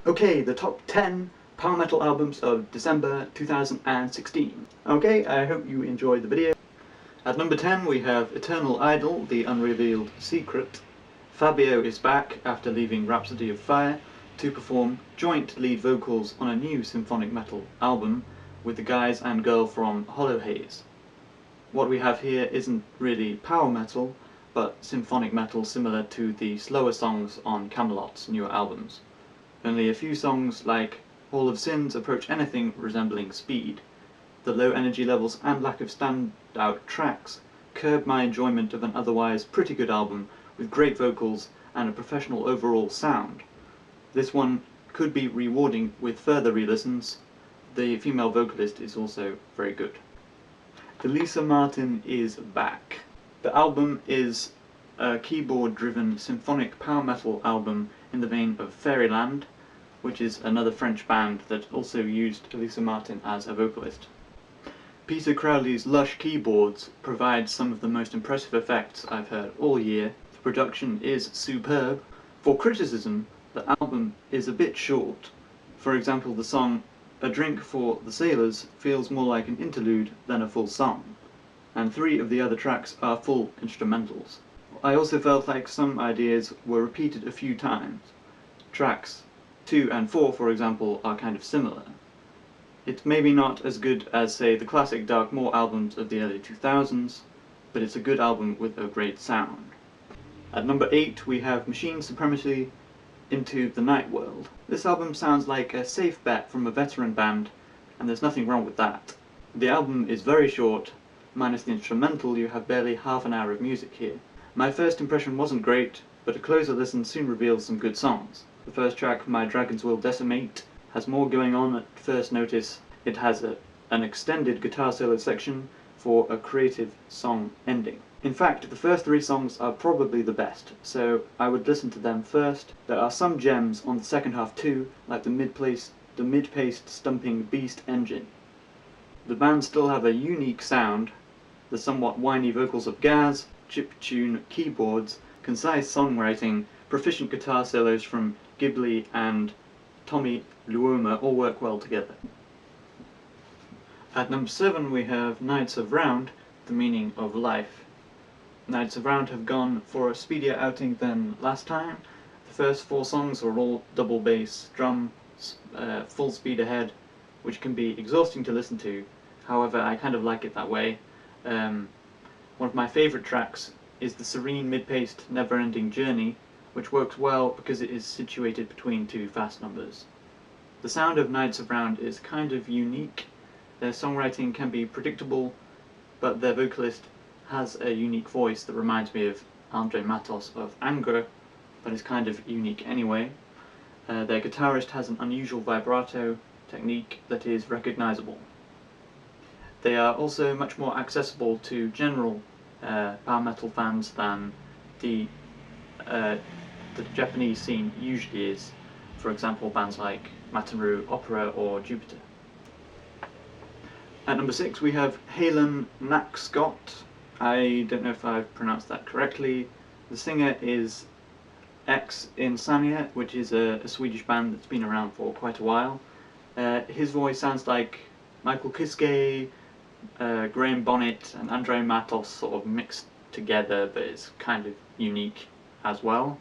Okay, the top 10 power metal albums of December 2016. Okay, I hope you enjoyed the video. At number 10 we have Eternal Idol, The Unrevealed Secret. Fabio is back after leaving Rhapsody of Fire to perform joint lead vocals on a new symphonic metal album with the guys and girl from Hollow Haze. What we have here isn't really power metal, but symphonic metal similar to the slower songs on Kamelot's newer albums. Only a few songs like Hall of Sins approach anything resembling speed. The low energy levels and lack of standout tracks curb my enjoyment of an otherwise pretty good album with great vocals and a professional overall sound. This one could be rewarding with further re-listens. The female vocalist is also very good. Elisa Martin is back. The album is a keyboard-driven symphonic power metal album in the vein of Fairyland, which is another French band that also used Elisa Martin as a vocalist. Peter Crowley's lush keyboards provide some of the most impressive effects I've heard all year. The production is superb. For criticism, the album is a bit short. For example, the song A Drink for the Sailors feels more like an interlude than a full song, and 3 of the other tracks are full instrumentals. I also felt like some ideas were repeated a few times. Tracks 2 and 4, for example, are kind of similar. It's maybe not as good as, say, the classic Darkmoor albums of the early 2000s, but it's a good album with a great sound. At number 8 we have Machine Supremacy, Into the Night World. This album sounds like a safe bet from a veteran band, and there's nothing wrong with that. The album is very short. Minus the instrumental, you have barely half an hour of music here. My first impression wasn't great, but a closer listen soon reveals some good songs. The first track, My Dragons Will Decimate, has more going on at first notice. It has an extended guitar solo section for a creative song ending. In fact, the first 3 songs are probably the best, so I would listen to them first. There are some gems on the second half too, like the mid-paced stumping Beast Engine. The band still have a unique sound, the somewhat whiny vocals of Gaz, chiptune keyboards, concise songwriting, proficient guitar solos from Ghibli and Tommy Luoma all work well together. At number 7 we have Knights of Round, The Meaning of Life. Knights of Round have gone for a speedier outing than last time. The first 4 songs are all double bass drum, full speed ahead, which can be exhausting to listen to. However, I kind of like it that way. One of my favourite tracks is the serene mid-paced Never-Ending Journey, which works well because it is situated between 2 fast numbers. The sound of Knights of Round is kind of unique. Their songwriting can be predictable, but their vocalist has a unique voice that reminds me of Andre Matos of Angra, but is kind of unique anyway. Their guitarist has an unusual vibrato technique that is recognisable. They are also much more accessible to general power metal fans than the Japanese scene usually is. For example, bands like Mataru Opera or Jupiter. At number 6 we have Halen Nackscott. I don't know if I've pronounced that correctly. The singer is X Insania, which is a Swedish band that's been around for quite a while. His voice sounds like Michael Kiske, Graham Bonnet and Andre Matos sort of mixed together, but it's kind of unique as well.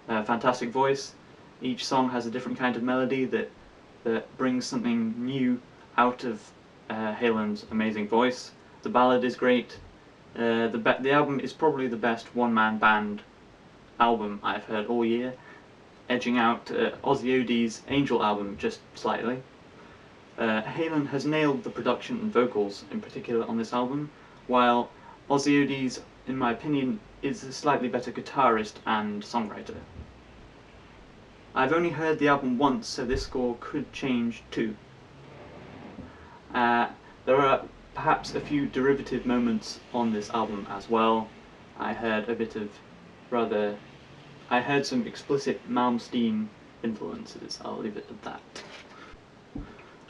Fantastic voice. Each song has a different kind of melody that brings something new out of Halen's amazing voice. The ballad is great. The album is probably the best one-man band album I've heard all year, edging out Ozzy Ody's Angel album just slightly. Halen has nailed the production and vocals in particular on this album, while Ozzy Ody's, in my opinion, is a slightly better guitarist and songwriter. I've only heard the album once, so this score could change too. There are perhaps a few derivative moments on this album as well. I heard some explicit Malmsteen influences, I'll leave it at that.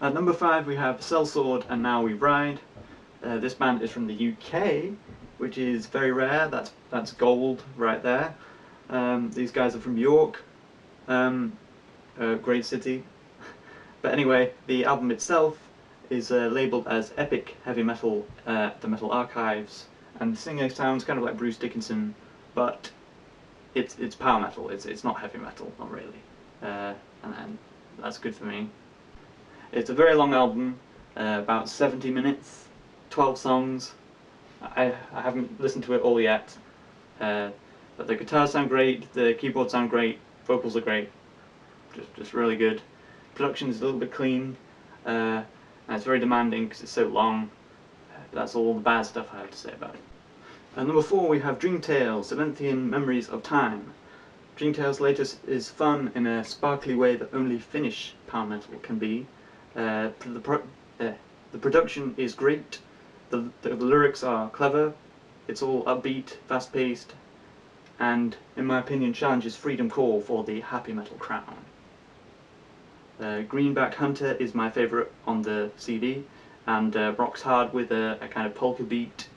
At number 5 we have Sellsword and Now We Ride. This band is from the UK, which is very rare. That's gold right there. These guys are from York. great city. But anyway, the album itself is labelled as Epic Heavy Metal at the Metal Archives, and the singer sounds kind of like Bruce Dickinson, but it's power metal. It's not heavy metal, not really, and that's good for me. It's a very long album, about 70 minutes, 12 songs. I haven't listened to it all yet, but the guitars sound great, the keyboards sound great, vocals are great, just really good. Production is a little bit clean, and it's very demanding because it's so long. That's all the bad stuff I have to say about it. And number 4 we have Dreamtales, Silenthian Memories of Time. Dreamtales' latest is fun in a sparkly way that only Finnish power metal can be. The production is great, the lyrics are clever, it's all upbeat, fast-paced, and in my opinion challenges Freedom Call for the happy metal crown. Greenback Hunter is my favourite on the CD, and rocks hard with a kind of polka beat.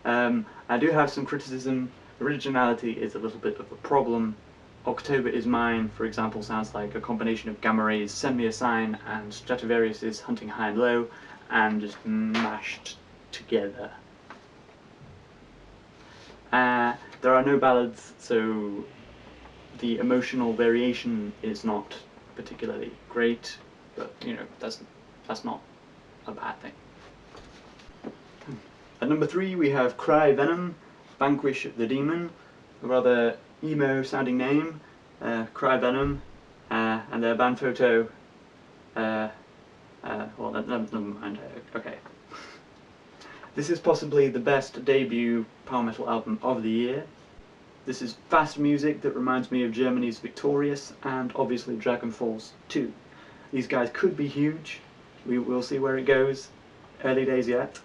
I do have some criticism. Originality is a little bit of a problem. October Is Mine, for example, sounds like a combination of Gamma Ray's Send Me a Sign and Stratovarius's Hunting High and Low, and just mashed together. There are no ballads, so the emotional variation is not particularly great, but you know, that's not a bad thing. At number 3 we have Cry Venom, Vanquish the Demon, a rather emo sounding name. Cry Venom, and their band photo, well, never mind, okay. This is possibly the best debut power metal album of the year. This is fast music that reminds me of Germany's Victorious and obviously DragonForce 2. These guys could be huge. We'll see where it goes. Early days yet.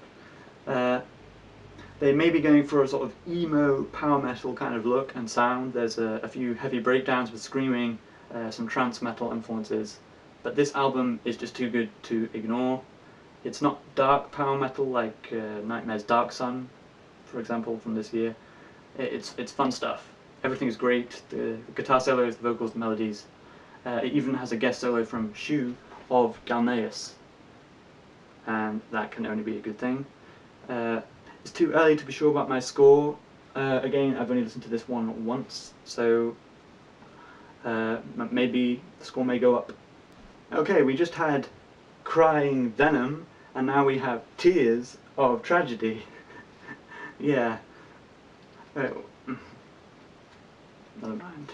They may be going for a sort of emo power metal kind of look and sound. There's a few heavy breakdowns with screaming, some trance metal influences, but this album is just too good to ignore. It's not dark power metal like Nightmare's Dark Sun, for example, from this year. It's fun stuff. Everything is great. The guitar solos, the vocals, the melodies. It even has a guest solo from Shu of Galneus, and that can only be a good thing. It's too early to be sure about my score. Again, I've only listened to this one once, so maybe the score may go up. Okay, we just had Crying Venom, and now we have Tears of Tragedy. Yeah. Never mind.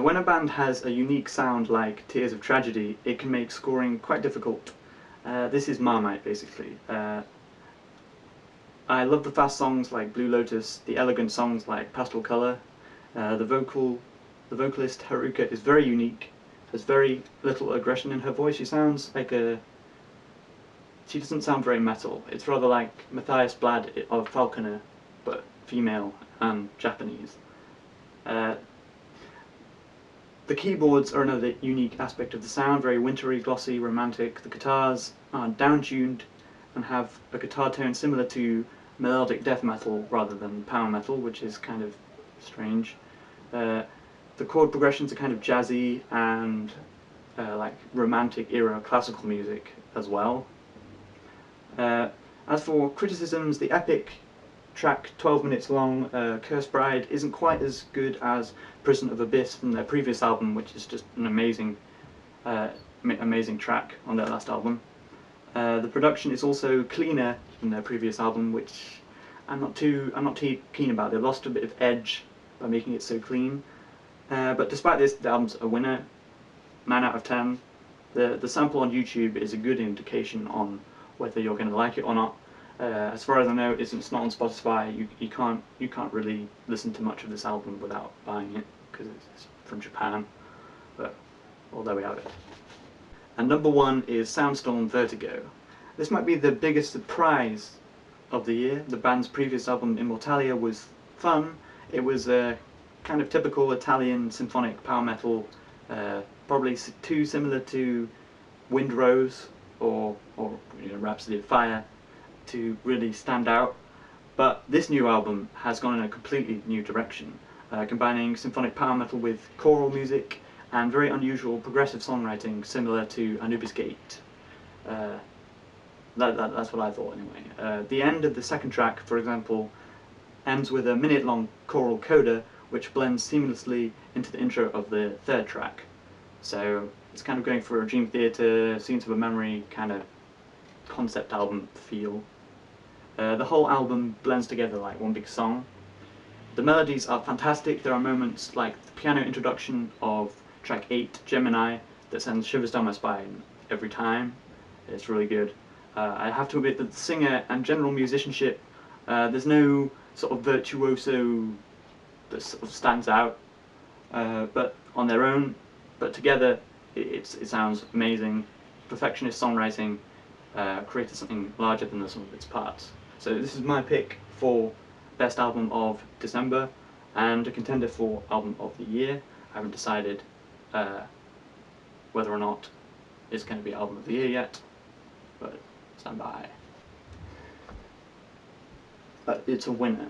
When a band has a unique sound like Tears of Tragedy, it can make scoring quite difficult. This is Marmite, basically. I love the fast songs like Blue Lotus, the elegant songs like Pastel Color. The vocalist Haruka is very unique. There's very little aggression in her voice. She sounds like she doesn't sound very metal. It's rather like Matthias Blad of Falconer, but female and Japanese. The keyboards are another unique aspect of the sound, very wintry, glossy, romantic. The guitars are down-tuned and have a guitar tone similar to melodic death metal rather than power metal, which is kind of strange. The chord progressions are kind of jazzy and like romantic era classical music as well. As for criticisms, the epic track, 12 minutes long, Cursed Bride, isn't quite as good as Prison of Abyss from their previous album, which is just an amazing track on their last album. The production is also cleaner than their previous album, which I'm not too keen about. They lost a bit of edge by making it so clean. But despite this, the album's a winner, 9 out of 10. The sample on YouTube is a good indication on whether you're going to like it or not. As far as I know, it's not on Spotify. You can't really listen to much of this album without buying it because it's from Japan. But well, there we have it. And number 1 is Soundstorm Vertigo. This might be the biggest surprise of the year. The band's previous album, Immortalia, was fun. It was kind of typical Italian symphonic power metal, probably too similar to Wind Rose or you know, Rhapsody of Fire to really stand out. But this new album has gone in a completely new direction. combining symphonic power metal with choral music and very unusual progressive songwriting similar to Anubis Gate. That's what I thought anyway. The end of the second track, for example, ends with a minute-long choral coda which blends seamlessly into the intro of the third track. So it's kind of going for a Dream Theater, Scenes of a Memory kind of concept album feel. The whole album blends together like one big song. The melodies are fantastic. There are moments like the piano introduction of track 8, Gemini, that sends shivers down my spine every time. It's really good. I have to admit that the singer and general musicianship, there's no sort of virtuoso that sort of stands out, but on their own, but together it sounds amazing. Perfectionist songwriting created something larger than the sum of its parts. So this is my pick for Best Album of December and a contender for Album of the Year. I haven't decided whether or not it's going to be Album of the Year yet, but stand by. It's a winner.